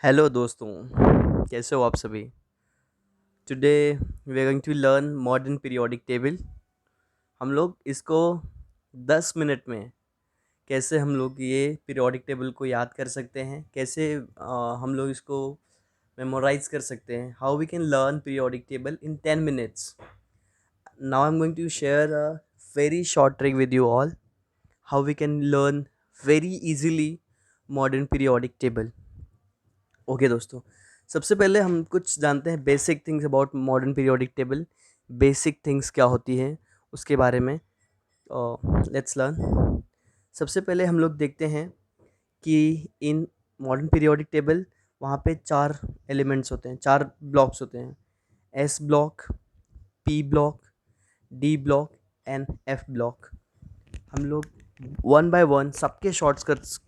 Hello दोस्तों, कैसे हो आप सभी। Today we are going to learn modern periodic table. हम लोग इसको 10 मिनट में कैसे हम लोग ये पीरियोडिक टेबल को याद कर सकते हैं, कैसे हम लोग इसको मेमोराइज कर सकते हैं। How we can learn periodic table in 10 minutes। Now I am going to share a very short trick with you all, how we can learn very easily modern periodic table. Okay दोस्तों, सबसे पहले हम कुछ जानते हैं basic things about modern periodic table. Basic things क्या होती है उसके बारे में लेट्स लर्न। सबसे पहले हम लोग देखते हैं कि इन मॉडर्न पीरियोडिक टेबल वहाँ पे 4 एलिमेंट्स होते हैं, 4 ब्लॉक्स होते हैं। S block, P block, D block and F block. हम लोग वन बाय वन सबके शॉर्टकट्स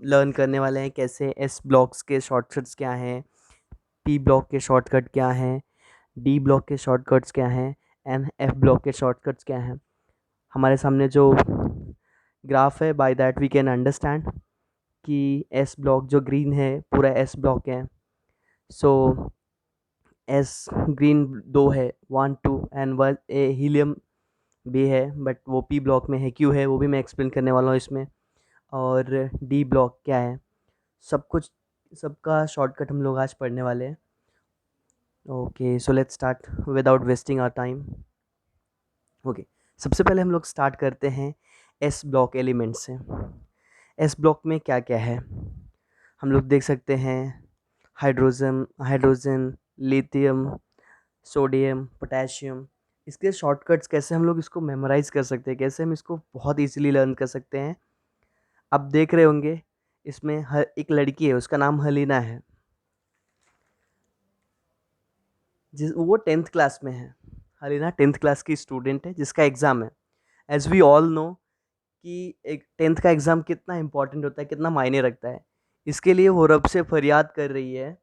लर्न करने वाले हैं। कैसे एस ब्लॉक्स के शॉर्टकट्स क्या हैं, पी ब्लॉक के शॉर्टकट क्या हैं, डी ब्लॉक के शॉर्टकट्स क्या हैं एंड एफ ब्लॉक के शॉर्टकट्स क्या हैं। हमारे सामने जो ग्राफ है, by that we can understand कि एस ब्लॉक जो ग्रीन है पूरा एस ब्लॉक है। सो एस ग्रीन दो है, 1 2 एंड वन ए हीलियम भी है, बट वो पी ब्लॉक में है, क्यों है वो भी मैं एक्सप्लेन करने वाला हूँ इसमें। और डी ब्लॉक क्या है, सब कुछ सबका शॉर्टकट हम लोग आज पढ़ने वाले हैं। Okay, so let's start without wasting our time. Okay, सबसे पहले हम लोग स्टार्ट करते हैं एस ब्लॉक एलिमेंट से। एस ब्लॉक में क्या क्या है हम लोग देख सकते हैं। Hydrogen, lithium, sodium, potassium. इसके शॉर्टकट्स कैसे हम लोग इसको मेमोराइज कर सकते हैं, कैसे हम इसको बहुत इजीली लर्न कर सकते हैं। आप देख रहे होंगे इसमें हर एक लड़की है, उसका नाम हलीना है, जिस वो 10th क्लास में है। हलीना 10th क्लास की स्टूडेंट है जिसका एग्ज़ाम है। एज वी ऑल नो कि एक 10th का एग्ज़ाम कितना इंपॉर्टेंट होता है, कितना मायने रखता है। इसके लिए वो रब से फरियाद कर रही है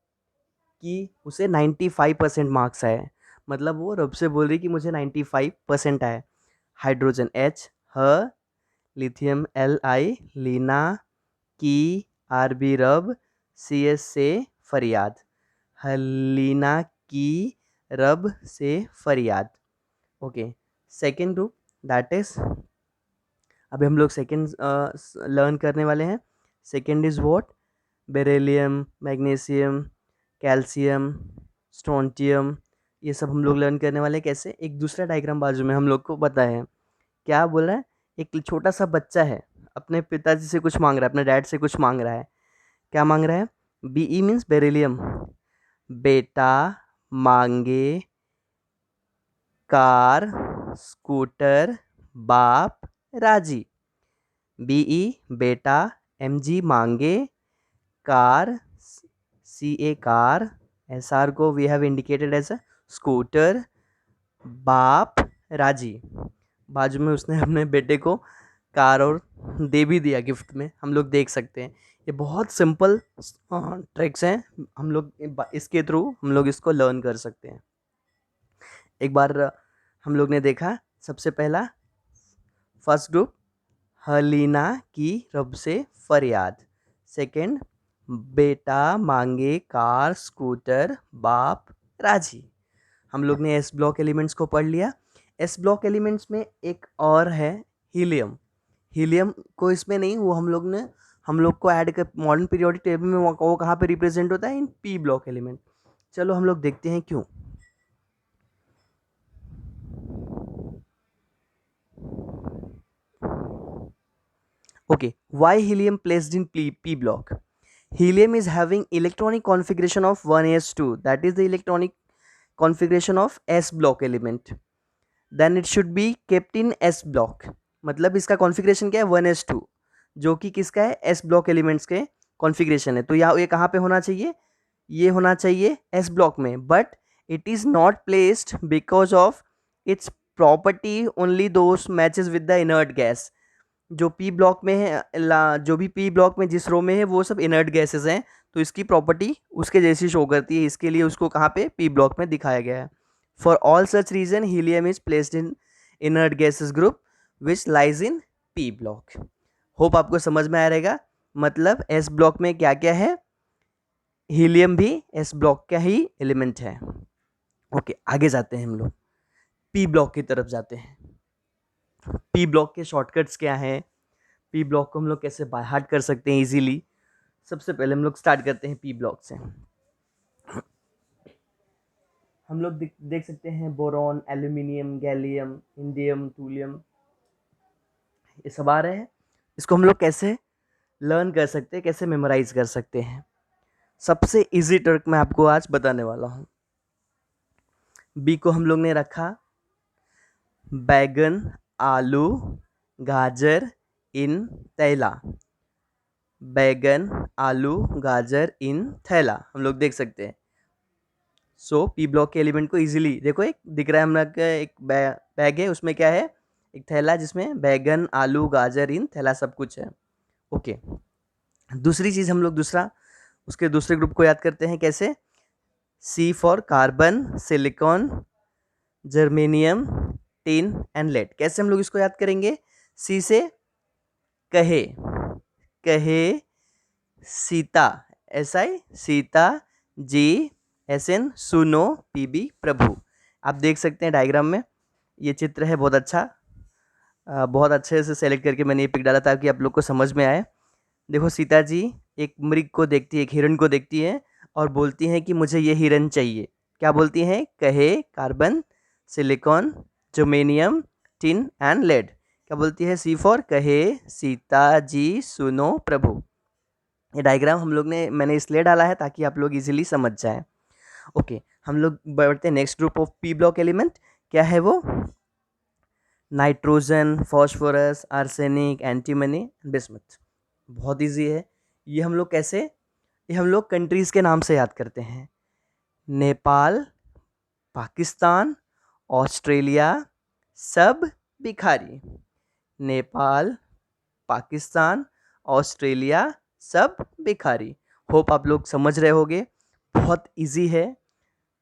कि उसे 95% मार्क्स आए। मतलब वो रब से बोल रही कि मुझे 95% आए। हाइड्रोजन एच, ह, लिथियम एल आई, लीना की, आर बी रब, सी एस से फरियाद। हलीना की रब से फरियाद। Okay, second group that is, अभी हम लोग सेकेंड लर्न करने वाले हैं। Second is what, beryllium, magnesium, calcium, strontium. ये सब हम लोग लर्न करने वाले हैं। कैसे, एक दूसरा डायग्राम बाजू में हम लोग को पता है क्या बोल रहा है। एक छोटा सा बच्चा है, अपने पिताजी से कुछ मांग रहा है, अपने डैड से कुछ मांग रहा है। क्या मांग रहा है, बी ई मीन्स बेरिलियम। बेटा मांगे कार, स्कूटर, बाप राजी। बीई बेटा, एम जी मांगे, car, C A car, S R को we have indicated as a scooter, बाप राजी। बाजू में उसने अपने बेटे को कार और दे भी दिया गिफ्ट में, हम लोग देख सकते हैं। ये बहुत सिंपल ट्रिक्स हैं, हम लोग इसके थ्रू हम लोग इसको लर्न कर सकते हैं। एक बार हम लोग ने देखा, सबसे पहला फर्स्ट ग्रुप, हलीना की रब से फरियाद। सेकंड, बेटा मांगे कार, स्कूटर, बाप राजी। हम लोग ने एस ब्लॉक एलिमेंट्स को पढ़ लिया। एस ब्लॉक एलिमेंट्स में एक और है, हीलियम। हीलियम को इसमें नहीं, वो हम लोग को ऐड कर मॉडर्न पीरियोडिक टेबल में वो कहाँ पे रिप्रेजेंट होता है, इन पी ब्लॉक एलिमेंट। चलो हम लोग देखते हैं क्यों। Okay, why helium placed in P block? Helium is having electronic configuration of 1s2, that is the electronic configuration of s block element. Then it should be kept in s block. मतलब इसका configuration क्या है, 1s2, जो कि किसका है, s block elements के configuration है। तो यहाँ ये कहाँ पे होना चाहिए, ये होना चाहिए s ब्लॉक में, but it is not placed because of its property only those matches with the inert gas. जो पी ब्लॉक में है, जो भी पी ब्लॉक में जिस रो में है वो सब इनर्ट गैसेस हैं, तो इसकी प्रॉपर्टी उसके जैसी शो करती है। इसके लिए उसको कहाँ पे, पी ब्लॉक में दिखाया गया है। For all such reason helium is placed in inert gases group which lies in P block. Hope आपको समझ में आ रहेगा। मतलब एस ब्लॉक में क्या क्या है, हीलियम भी एस ब्लॉक का ही एलिमेंट है। ओके, आगे जाते हैं हम लोग, पी ब्लॉक की तरफ जाते हैं। पी ब्लॉक के शॉर्टकट्स क्या हैं, पी ब्लॉक को हम लोग कैसे बाय हार्ट कर सकते हैं इजीली। सबसे पहले हम लोग स्टार्ट करते हैं पी ब्लॉक से। हम लोग देख सकते हैं बोरॉन, एल्यूमिनियम, गैलियम, इंडियम, टूलियम, ये सब आ रहे हैं। इसको हम लोग कैसे लर्न कर सकते हैं, कैसे मेमोराइज कर सकते हैं। सबसे इजी ट्रिक मैं आपको आज बताने वाला हूँ। बी को हम लोग ने रखा बैगन, आलू, गाजर इन थैला। बैगन, आलू, गाजर इन थैला हम लोग देख सकते हैं। सो पी ब्लॉक के एलिमेंट को इजीली देखो, एक दिख रहा है हम लोग का, एक बैग है, उसमें क्या है, एक थैला जिसमें बैगन, आलू, गाजर इन थैला सब कुछ है। ओके, दूसरी चीज़ हम लोग उसके दूसरे ग्रुप को याद करते हैं कैसे। C for carbon, silicon, germanium, tin and lead. कैसे हम लोग इसको याद करेंगे। सी से कहे, कहे, Sita, S I Sita, G S N सुनो, पी बी प्रभु। आप देख सकते हैं डायग्राम में, ये चित्र है बहुत अच्छा, बहुत अच्छे से सेलेक्ट करके मैंने ये पिक डाला ताकि आप लोग को समझ में आए। देखो, सीता जी एक मृग को देखती है, एक हिरण को देखती है और बोलती हैं कि मुझे ये हिरण चाहिए। क्या बोलती हैं, कहे, carbon, silicon, germanium, tin and lead. क्या बोलती है, सी फॉर कहे, सीता जी सुनो प्रभु। ये डायग्राम मैंने इसलिए डाला है ताकि आप लोग इजीली समझ जाएं। ओके, हम लोग बढ़ते हैं next group of P block element. क्या है वो, nitrogen, phosphorus, arsenic, antimony, bismuth. बहुत इजी है। ये हम लोग कैसे, ये हम लोग कंट्रीज़ के नाम से याद करते हैं। नेपाल, पाकिस्तान, ऑस्ट्रेलिया, सब भिखारी। नेपाल, पाकिस्तान, ऑस्ट्रेलिया, सब भिखारी। होप आप लोग समझ रहे होंगे, बहुत इजी है।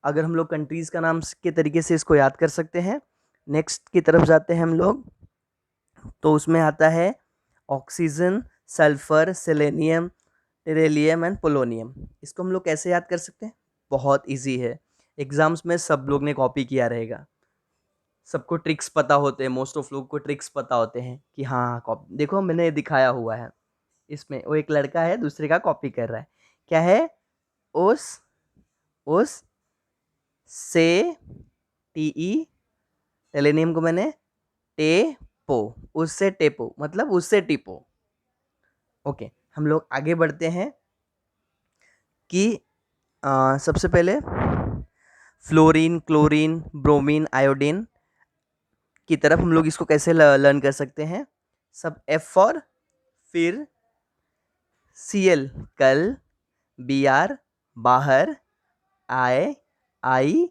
अगर हम लोग कंट्रीज़ का नाम के तरीके से इसको याद कर सकते हैं। नेक्स्ट की तरफ जाते हैं हम लोग, तो उसमें आता है oxygen, sulphur, selenium, tellurium and polonium. इसको हम लोग कैसे याद कर सकते हैं, बहुत इजी है। एग्जाम्स में सब लोग ने कॉपी किया रहेगा, सबको ट्रिक्स पता होते हैं, मोस्ट ऑफ लोग को ट्रिक्स पता होते हैं कि हाँ कॉपी, देखो मैंने दिखाया हुआ है इसमें, वो एक लड़का है दूसरे का कॉपी कर रहा है। क्या है, उस से, टी, टेलेनियम को मैंने टेपो, उससे टेपो मतलब उससे टिपो। ओके, हम लोग आगे बढ़ते हैं कि सबसे पहले फ्लोरीन, क्लोरीन, ब्रोमीन, आयोडीन की तरफ हम लोग इसको कैसे लर्न कर सकते हैं। सब एफ फॉर फिर, सी एल कल, बी आर बाहर, आई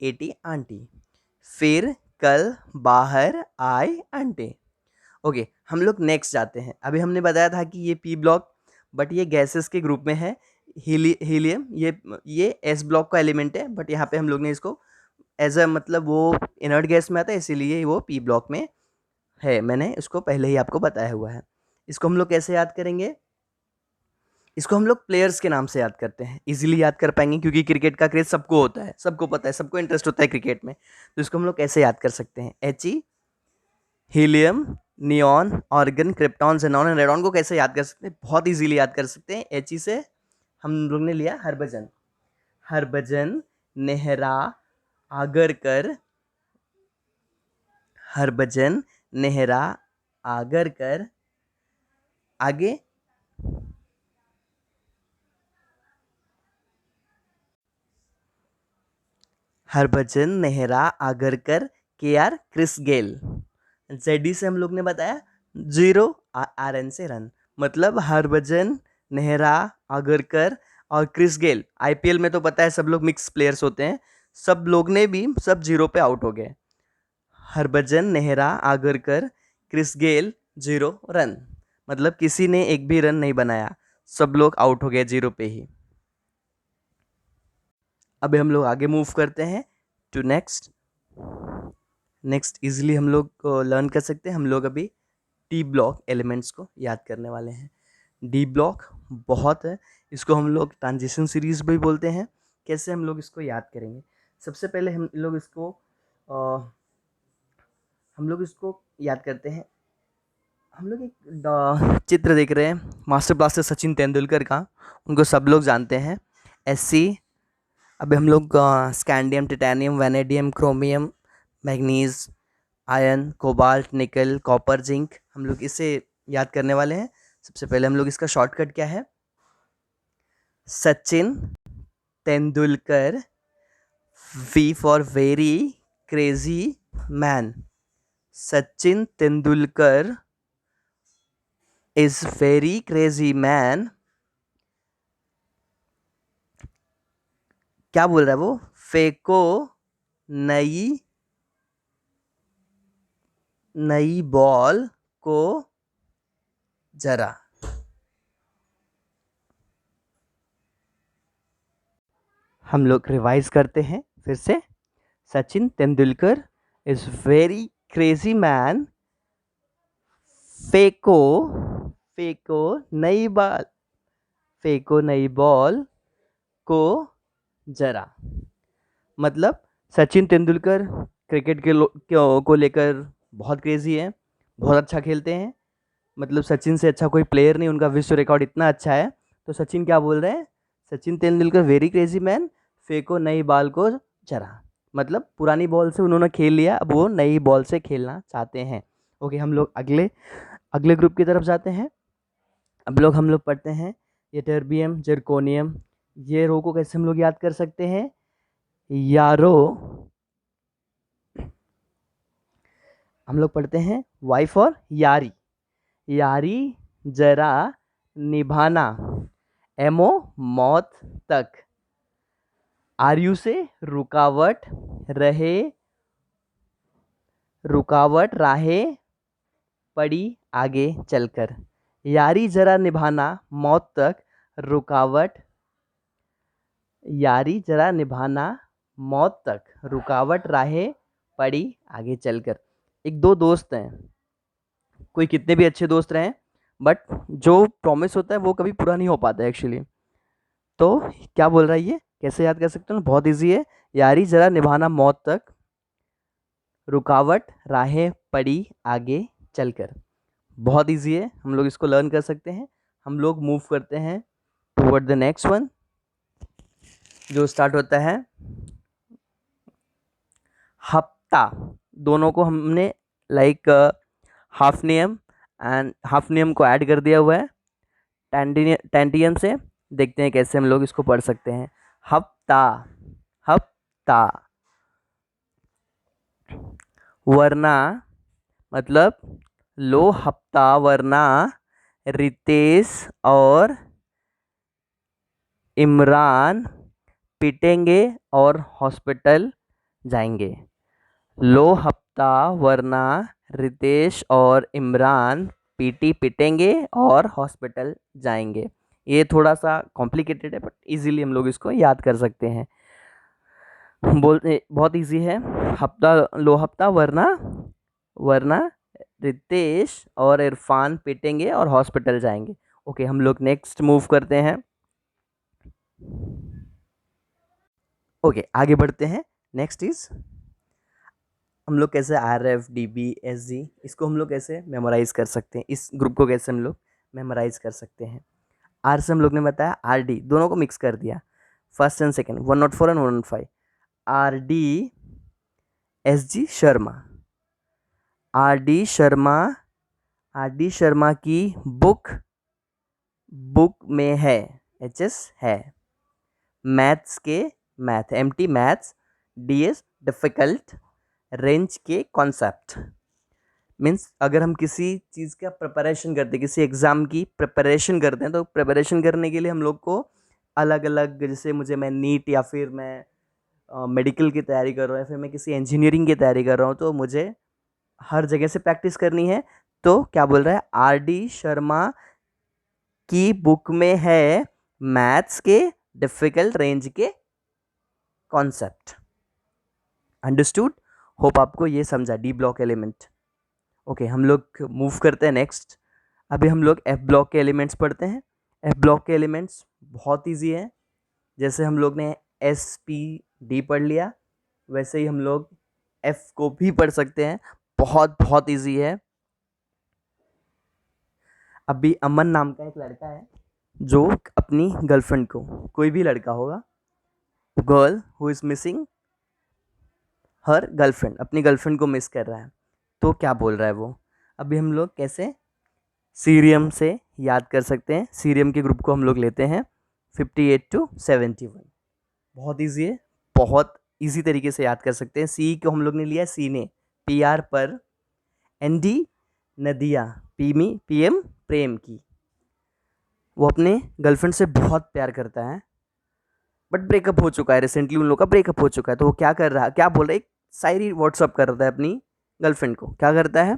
एटी आंटी। फिर, कल, बाहर, आए, आंटी। ओके, हम लोग नेक्स्ट जाते हैं। अभी हमने बताया था कि ये पी ब्लॉक, बट ये गैसेस के ग्रुप में है। हीलियम ये एस ब्लॉक का एलिमेंट है, बट यहाँ पे हम लोग ने इसको एज अ मतलब वो इनर्ट गैस में आता है, इसीलिए वो पी ब्लॉक में है। मैंने इसको पहले ही आपको बताया हुआ है। इसको हम लोग कैसे याद करेंगे, इसको हम लोग प्लेयर्स के नाम से याद करते हैं। इजीली याद कर पाएंगे क्योंकि क्रिकेट का क्रेज सबको होता है, सबको पता है, सबको इंटरेस्ट होता है क्रिकेट में। तो इसको हम लोग कैसे याद कर सकते हैं, H E, helium, neon, organ, krypton, xenon and radon को कैसे याद कर सकते हैं, बहुत इजीली याद कर सकते हैं। एच ई से हम लोग ने लिया हरभजन, हरभजन, नेहरा, आगरकर, हरभजन, नेहरा, आगरकर। आगे हरभजन, नेहरा, आगरकर, के आर, क्रिस गेल। जेडी से हम लोग ने बताया जीरो, आर एन से रन, मतलब हरभजन, नेहरा, आगरकर और क्रिस गेल। आईपीएल में तो पता है सब लोग मिक्स प्लेयर्स होते हैं, सब लोग ने भी सब जीरो पे आउट हो गए। Harbhajan, Nehra, Agarkar, Chris Gayle, zero run, मतलब किसी ने एक भी रन नहीं बनाया, सब लोग आउट हो गए जीरो पे ही। अभी हम लोग आगे मूव करते हैं टू नेक्स्ट इजीली हम लोग लर्न कर सकते हैं। हम लोग अभी डी ब्लॉक एलिमेंट्स को याद करने वाले हैं। डी ब्लॉक बहुत है। इसको हम लोग ट्रांजिशन सीरीज भी बोलते हैं। कैसे हम लोग इसको याद करेंगे? सबसे पहले हम लोग इसको याद करते हैं। हम लोग एक चित्र देख रहे हैं, मास्टर ब्लास्टर सचिन तेंदुलकर का। उनको सब लोग जानते हैं। SC। अभी हम लोग scandium, titanium, vanadium, chromium, manganese, iron, cobalt, निकल, कॉपर, जिंक, हम लोग इसे याद करने वाले हैं। सबसे पहले हम लोग इसका शॉर्टकट क्या है? Sachin Tendulkar, V for very crazy man. Sachin Tendulkar is very crazy man. क्या बोल रहा है वो? फेंको नई नई बॉल को जरा। हम लोग रिवाइज करते हैं फिर से। Sachin Tendulkar is very crazy man. फेंको फेंको नई बॉल फेंको नई बॉल को जरा। मतलब सचिन तेंदुलकर क्रिकेट को लेकर बहुत क्रेजी है, बहुत अच्छा खेलते हैं। मतलब सचिन से अच्छा कोई प्लेयर नहीं, उनका विश्व रिकॉर्ड इतना अच्छा है। तो सचिन क्या बोल रहे हैं? Sachin Tendulkar very crazy man, फेंको नई बॉल को जरा। मतलब पुरानी बॉल से उन्होंने खेल लिया, अब वो नई बॉल से खेलना चाहते हैं। ओके, हम लोग अगले अगले ग्रुप की तरफ जाते हैं। हम लोग पढ़ते हैं ये टर्बियम, जर्कोनियम। ये रो को कैसे हम लोग याद कर सकते हैं? यारो। हम लोग पढ़ते हैं वाई फॉर यारी। यारी जरा निभाना। एमओ मौत तक। आरयू से रुकावट रहे, रुकावट राहें पड़ी आगे चलकर। यारी जरा निभाना मौत तक, रुकावट। यारी जरा निभाना मौत तक, रुकावट राहें पड़ी आगे चलकर। एक दो दोस्त हैं, कोई कितने भी अच्छे दोस्त रहें, बट जो प्रॉमिस होता है वो कभी पूरा नहीं हो पाता है एक्चुअली। तो क्या बोल रहा है ये? कैसे याद कर सकते हो? बहुत इजी है। यारी जरा निभाना मौत तक, रुकावट राहें पड़ी आगे चलकर। बहुत इजी है, हम लोग इसको लर्न कर सकते हैं। हम लोग मूव करते हैं टुवर्ड द नेक्स्ट वन, जो स्टार्ट होता है हफ्ता। दोनों को हमने लाइक हाफ नियम एंड हाफ नियम को ऐड कर दिया हुआ है टेंटियम से। देखते हैं कैसे हम लोग इसको पढ़ सकते हैं। हफ्ता, हफ्ता। वरना मतलब लो हफ्ता, वरना रितेश और इमरान पिटेंगे और हॉस्पिटल जाएंगे। लो हफ्ता, वरना रितेश और इमरान पिटेंगे और हॉस्पिटल जाएंगे। ये थोड़ा सा कॉम्प्लिकेटेड है, बट इजीली हम लोग इसको याद कर सकते हैं। बहुत इजी है। हफ्ता, लो हफ्ता, वरना वरना रितेश और इरफान पिटेंगे और हॉस्पिटल जाएंगे। ओके, हम लोग नेक्स्ट मूव करते हैं। ओके, आगे बढ़ते हैं। नेक्स्ट इज हम लोग कैसे RF, DB, SG इसको हम लोग कैसे मेमोराइज कर सकते हैं, इस ग्रुप को कैसे हम लोग मेमोराइज कर सकते हैं। आर से हम लोग ने बताया RD, दोनों को मिक्स कर दिया, first and second, 104 and 105। RD, SG Sharma. RD Sharma, RD Sharma की बुक में है, HS है। मैथ्स के math, MT maths, DS difficult, range के कॉन्सेप्ट। मीन्स अगर हम किसी चीज़ का प्रिपरेशन करते हैं, किसी एग्ज़ाम की प्रिपरेशन करते हैं, तो प्रिपरेशन करने के लिए हम लोग को अलग अलग, जैसे मैं नीट या फिर मैं मेडिकल की तैयारी कर रहा हूँ या फिर मैं किसी इंजीनियरिंग की तैयारी कर रहा हूँ, तो मुझे हर जगह से प्रैक्टिस करनी है। तो क्या बोल रहा है? RD शर्मा की बुक में है मैथ्स के डिफिकल्ट रेंज के कॉन्सेप्ट। अंडरस्टूड? होप आपको ये समझा डी ब्लॉक एलिमेंट। ओके, हम लोग मूव करते हैं नेक्स्ट। अभी हम लोग F ब्लॉक के एलिमेंट्स पढ़ते हैं। एफ ब्लॉक के एलिमेंट्स बहुत इजी है, जैसे हम लोग ने एस पी डी पढ़ लिया वैसे ही हम लोग एफ को भी पढ़ सकते हैं, बहुत बहुत इजी है। अभी अमन नाम का एक लड़का है जो अपनी गर्लफ्रेंड को, कोई भी लड़का होगा, girl who is missing her girlfriend, अपनी गर्लफ्रेंड को मिस कर रहा है, तो क्या बोल रहा है वो। अभी हम लोग कैसे सीरियम से याद कर सकते हैं, सीरियम के ग्रुप को हम लोग लेते हैं 58 to 71, बहुत ईजी है, बहुत इजी तरीके से याद कर सकते हैं। सी को हम लोग ने लिया सीने, पी आर पर, एन डी नदिया, पी एम प्रेम की। वो अपने गर्लफ्रेंड से बहुत प्यार करता है बट ब्रेकअप हो चुका है, रिसेंटली उन लोग का ब्रेकअप हो चुका है, तो वो क्या कर रहा है, क्या बोल रहा है, एक शायरी व्हाट्सअप कर रहा है अपनी गर्लफ्रेंड को। क्या करता है,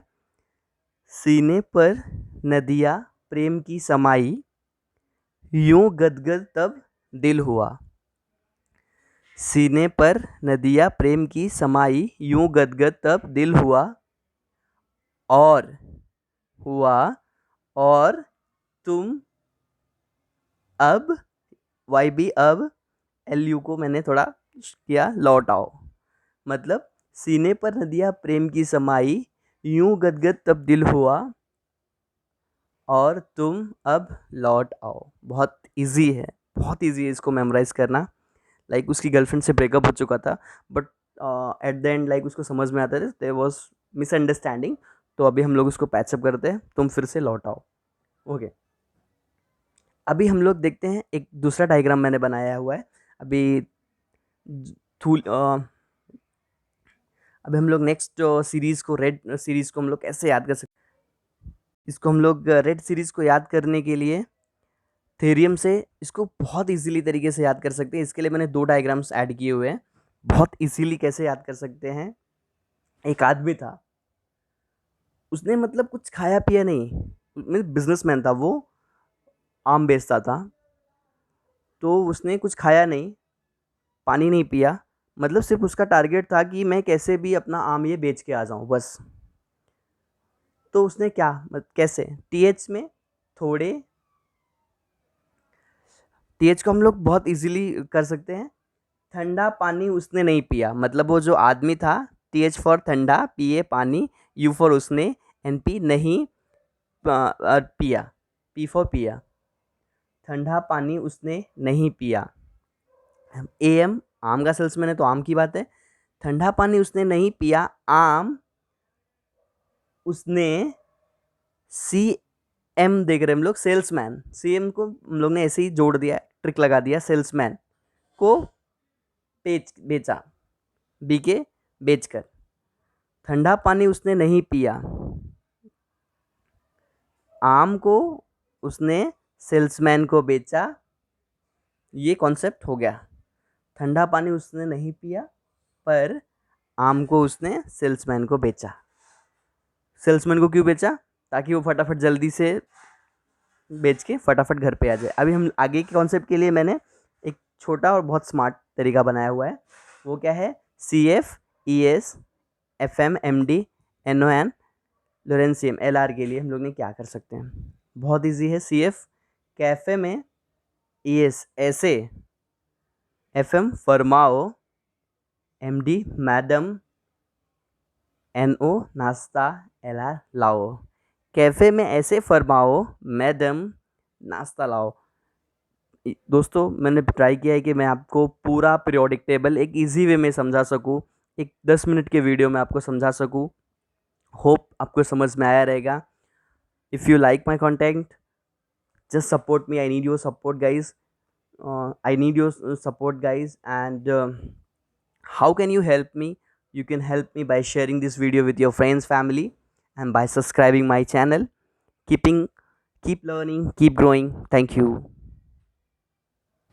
सीने पर नदिया प्रेम की समाई, यूं गदगद तब दिल हुआ। सीने पर नदिया प्रेम की समाई, यूं गदगद तब दिल हुआ, और हुआ और तुम अब, वाई बी अब, एल यू को मैंने थोड़ा किया लौट आओ, मतलब सीने पर नदिया प्रेम की समाई, यूं गदगद तब दिल हुआ, और तुम अब लौट आओ। बहुत इजी है, बहुत इजी है इसको मेमोराइज करना। लाइक उसकी गर्लफ्रेंड से ब्रेकअप हो चुका था but at the end like उसको समझ में आता है देयर वाज मिसअंडरस्टैंडिंग, तो अभी हम लोग उसको पैचअप करते हैं, तुम फिर से लौट आओ। ओके, अभी हम लोग देखते हैं, एक दूसरा डायग्राम मैंने बनाया हुआ है। अभी अभी हम लोग नेक्स्ट सीरीज़ को, रेड सीरीज़ को हम लोग कैसे याद कर सकते हैं। इसको हम लोग रेड सीरीज़ को याद करने के लिए थेरियम से इसको बहुत इजीली तरीके से याद कर सकते हैं। इसके लिए मैंने 2 डायग्राम्स ऐड किए हुए हैं। बहुत इजीली कैसे याद कर सकते हैं, एक आदमी था, उसने मतलब कुछ खाया पिया नहीं, बिजनेसमैन था वो, आम बेचता था, तो उसने कुछ खाया नहीं, पानी नहीं पिया, मतलब सिर्फ उसका टारगेट था कि मैं कैसे भी अपना आम ये बेच के आ जाऊं बस। तो उसने क्या, कैसे, टीएच में थोड़े, टीएच को हम लोग बहुत इजीली कर सकते हैं, ठंडा पानी उसने नहीं पिया, मतलब वो जो आदमी था, टीएच फॉर ठंडा, पिए पानी, यू फॉर उसने, एन पी नहीं पिया, पी फॉर पिया, ठंडा पानी उसने नहीं पिया। ए एम आम का सेल्समैन है तो आम की बात है, ठंडा पानी उसने नहीं पिया, आम उसने, सी एम देख रहे हैं हम लोग, सेल्समैन, सी एम को हम लोग ने ऐसे ही जोड़ दिया, ट्रिक लगा दिया, सेल्समैन को बेचा, बी के बेचकर, ठंडा पानी उसने नहीं पिया, आम को उसने सेल्समैन को बेचा, ये कॉन्सेप्ट हो गया। ठंडा पानी उसने नहीं पिया पर आम को उसने सेल्समैन को बेचा। सेल्समैन को क्यों बेचा, ताकि वो फटाफट जल्दी से बेच के फटाफट घर पे आ जाए। अभी हम आगे के कॉन्सेप्ट के लिए मैंने एक छोटा और बहुत स्मार्ट तरीका बनाया हुआ है, वो क्या है, C F E S F M M D N O N lawrencium L R के लिए हम लोग ने क्या कर सकते हैं, बहुत इजी है। सी एफ कैफ़े में, ई एस ऐसे, एफ एम फरमाओ, M D madam, N O नाश्ता, एल आर लाओ, कैफ़े में ऐसे फरमाओ, मैडम नाश्ता लाओ। दोस्तों मैंने ट्राई किया है कि मैं आपको पूरा पीरियोडिक टेबल एक इजी वे में समझा सकूं, एक 10 मिनट के वीडियो में आपको समझा सकूं। होप आपको समझ में आया रहेगा। If you like my content, just support me, I need your support guys, I need your support guys, and how can you help me, you can help me by sharing this video with your friends, family, and by subscribing my channel. Keep learning, keep growing. Thank you.